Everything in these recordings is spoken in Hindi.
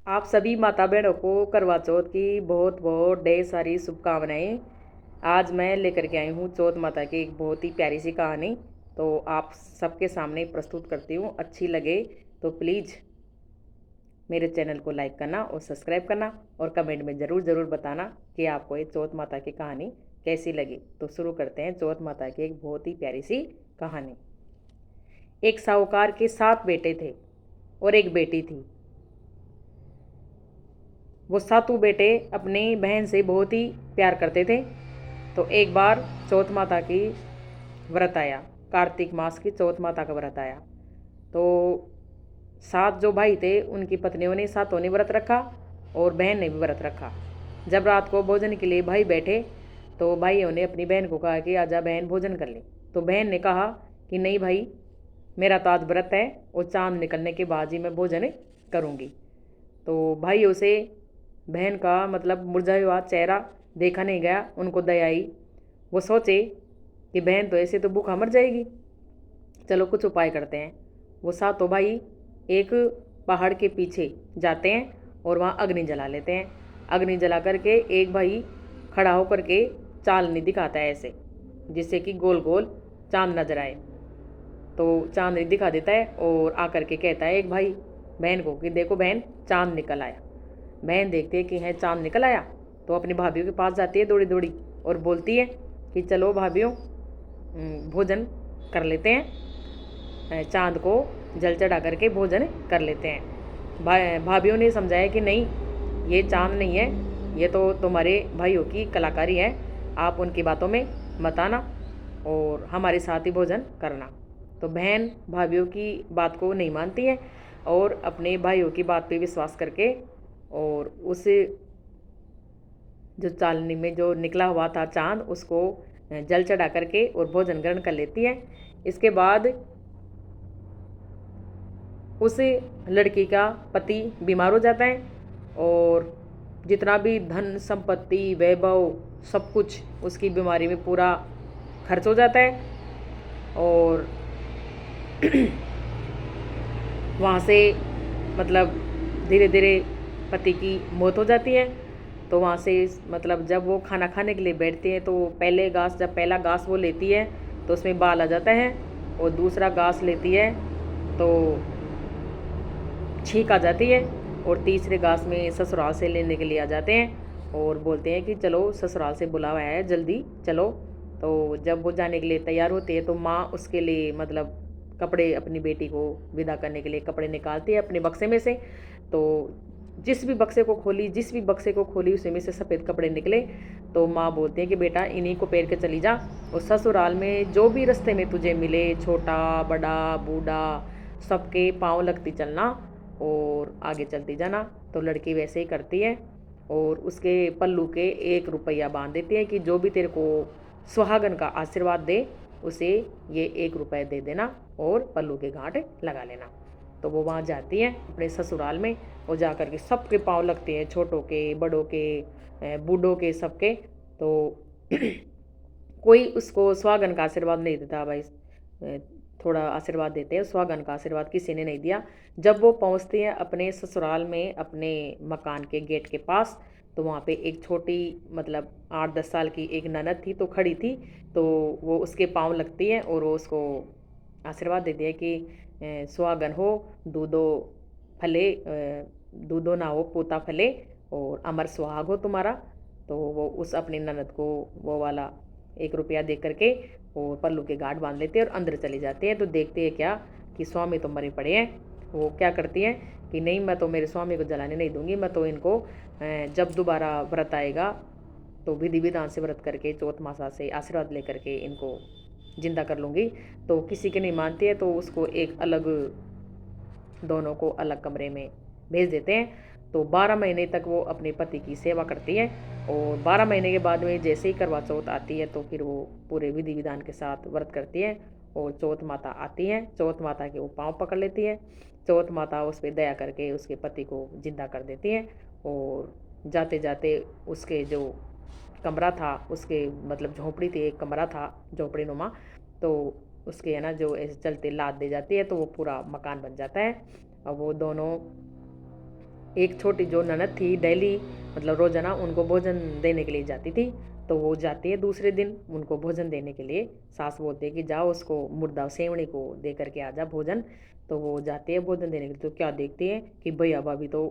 आप सभी माता बहनों को करवा चौथ की बहुत बहुत ढेर सारी शुभकामनाएं। आज मैं लेकर के आई हूँ चौथ माता की एक बहुत ही प्यारी सी कहानी। तो आप सबके सामने प्रस्तुत करती हूँ। अच्छी लगे तो प्लीज़ मेरे चैनल को लाइक करना और सब्सक्राइब करना और कमेंट में ज़रूर ज़रूर बताना कि आपको ये चौथ माता की कहानी कैसी लगी। तो शुरू करते हैं चौथ माता की एक बहुत ही प्यारी सी कहानी। एक साहूकार के 7 बेटे थे और एक बेटी थी। वो सातों बेटे अपनी बहन से बहुत ही प्यार करते थे। तो एक बार चौथ माता की व्रत आया। कार्तिक मास की चौथ माता का व्रत आया। तो 7 जो भाई थे उनकी पत्नियों ने सातों ने व्रत रखा और बहन ने भी व्रत रखा। जब रात को भोजन के लिए भाई बैठे तो भाइयों ने अपनी बहन को कहा कि आजा बहन भोजन कर ले। तो बहन ने कहा कि नहीं भाई, मेरा तो आज व्रत है और चांद निकलने के बाद ही मैं भोजन करूँगी। तो भाइयों से बहन का मतलब मुरझाया हुआ चेहरा देखा नहीं गया। उनको दया आई। वो सोचे कि बहन तो ऐसे तो भूखा मर जाएगी, चलो कुछ उपाय करते हैं। वो सातों भाई एक पहाड़ के पीछे जाते हैं और वहाँ अग्नि जला लेते हैं। अग्नि जला करके एक भाई खड़ा होकर के चांदनी दिखाता है ऐसे, जिससे कि गोल गोल चांद नजर आए। तो चांदनी दिखा देता है और आकर के कहता है एक भाई बहन को कि देखो बहन, चांद निकल आया। बहन देखती है कि है चांद निकल आया, तो अपनी भाभीियों के पास जाती है दौड़ी दौड़ी और बोलती है कि चलो भाभीियों, भोजन कर लेते हैं, चांद को जल चढ़ा करके भोजन कर लेते हैं। भाभीियों ने समझाया कि नहीं, ये चांद नहीं है, ये तो तुम्हारे भाइयों की कलाकारी है, आप उनकी बातों में मत आना और हमारे साथ ही भोजन करना। तो बहन भाभीियों की बात को नहीं मानती है और अपने भाइयों की बात पे विश्वास करके और उस जो चालनी में जो निकला हुआ था चांद, उसको जल चढ़ा करके और भोजन ग्रहण कर लेती है। इसके बाद उस लड़की का पति बीमार हो जाता है और जितना भी धन संपत्ति वैभव सब कुछ उसकी बीमारी में पूरा खर्च हो जाता है और वहाँ से मतलब धीरे धीरे पति की मौत हो जाती है। तो वहाँ से मतलब जब वो खाना खाने के लिए बैठते हैं तो जब पहला घास वो लेती है तो उसमें बाल आ जाता है और दूसरा घास लेती है तो छींक आ जाती है और तीसरे घास में ससुराल से लेने के लिए आ जाते हैं और बोलते हैं कि चलो ससुराल से बुलावा आया है, जल्दी चलो। तो जब वो जाने के लिए तैयार होती है तो माँ उसके लिए मतलब कपड़े, अपनी बेटी को विदा करने के लिए कपड़े निकालती है अपने बक्से में से। तो जिस भी बक्से को खोली उसी में से सफ़ेद कपड़े निकले। तो माँ बोलती है कि बेटा इन्हीं को पहन के चली जा और ससुराल में जो भी रास्ते में तुझे मिले, छोटा बड़ा बूढ़ा, सबके पाँव लगती चलना और आगे चलती जाना। तो लड़की वैसे ही करती है और उसके पल्लू के 1 रुपया बांध देती है कि जो भी तेरे को सुहागन का आशीर्वाद दे उसे ये 1 रुपया दे देना और पल्लू के गांठ लगा लेना। तो वो वहाँ जाती है अपने ससुराल में और जा कर के सबके पाँव लगते हैं, छोटों के, बड़ों के, बूढ़ों के, सबके। तो कोई उसको सुहागन का आशीर्वाद नहीं देता भाई, थोड़ा आशीर्वाद देते हैं, सुहागन का आशीर्वाद किसी ने नहीं दिया। जब वो पहुंचती हैं अपने ससुराल में अपने मकान के गेट के पास, तो वहाँ पे एक छोटी मतलब 8-10 साल की एक ननद थी तो खड़ी थी। तो वो उसके पाँव लगती है और वो उसको आशीर्वाद देती है कि सुहागन हो, दूधो फले, दूधो ना हो पोता फले और अमर सुहाग हो तुम्हारा। तो वो उस अपनी ननद को वो वाला 1 रुपया दे करके और पल्लू के गांठ बांध लेते हैं और अंदर चले जाते हैं। तो देखते हैं क्या कि स्वामी तो मरे पड़े हैं। वो क्या करती हैं कि नहीं, मैं तो मेरे स्वामी को जलाने नहीं दूंगी, मैं तो इनको जब दोबारा व्रत आएगा तो विधि विधान से व्रत करके चौथ मासा से आशीर्वाद लेकर के इनको जिंदा कर लूँगी। तो किसी की नहीं मानती है तो उसको एक अलग, दोनों को अलग कमरे में भेज देते हैं। तो 12 महीने तक वो अपने पति की सेवा करती है और 12 महीने के बाद में जैसे ही करवा चौथ आती है तो फिर वो पूरे विधि विधान के साथ व्रत करती है और चौथ माता आती है। चौथ माता के वो पाँव पकड़ लेती है। चौथ माता उस पर दया करके उसके पति को जिंदा कर देती है और जाते जाते उसके जो कमरा था, उसके मतलब झोंपड़ी थी, एक कमरा था झोंपड़ी नुमा, तो उसके है ना जो ऐसे चलते लाद दे जाती है तो वो पूरा मकान बन जाता है। और वो दोनों एक छोटी जो ननद थी डेली मतलब रोजाना उनको भोजन देने के लिए जाती थी। तो वो जाती है दूसरे दिन उनको भोजन देने के लिए। सास बोलती है कि जाओ उसको मुर्दा सेवणी को दे करके आ जा भोजन। तो वो जाती है भोजन देने के लिए। तो क्या देखती है कि भैया भाभी तो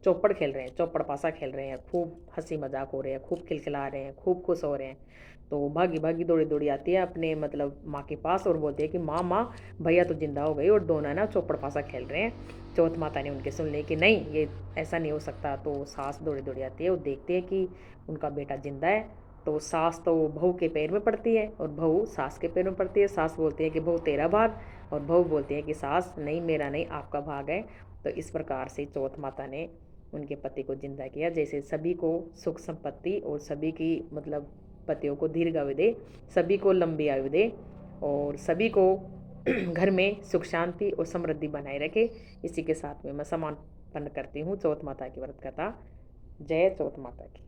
चौपड़ खेल रहे हैं, चौपड़ पासा खेल रहे हैं, खूब हंसी मजाक हो रहे हैं, खूब खिलखिला रहे हैं, खूब खुश हो रहे हैं। तो भागी भागी दौड़ी दौड़ी आती है अपने मतलब माँ के पास और बोलती है कि माँ माँ भैया तो जिंदा हो गई और दोनों है ना चौपड़ पासा खेल रहे हैं। चौथ माता ने उनके सुन ली कि नहीं ये ऐसा नहीं हो सकता। तो सास दौड़ी दौड़ी आती है और देखती है कि उनका बेटा जिंदा है। तो सास तो बहू के पैर में पड़ती है और बहू सास के पैर में पड़ती है। सास बोलती है कि बहू तेरा भाग और बहू बोलती है कि सास नहीं मेरा नहीं आपका भाग है। तो इस प्रकार से चौथ माता ने उनके पति को जिंदा किया। जैसे सभी को सुख संपत्ति और सभी की मतलब पतियों को दीर्घ आयु दे, सभी को लंबी आयु दे और सभी को घर में सुख शांति और समृद्धि बनाए रखे। इसी के साथ में मैं समापन करती हूँ चौथ माता की व्रत कथा। जय चौथ माता की।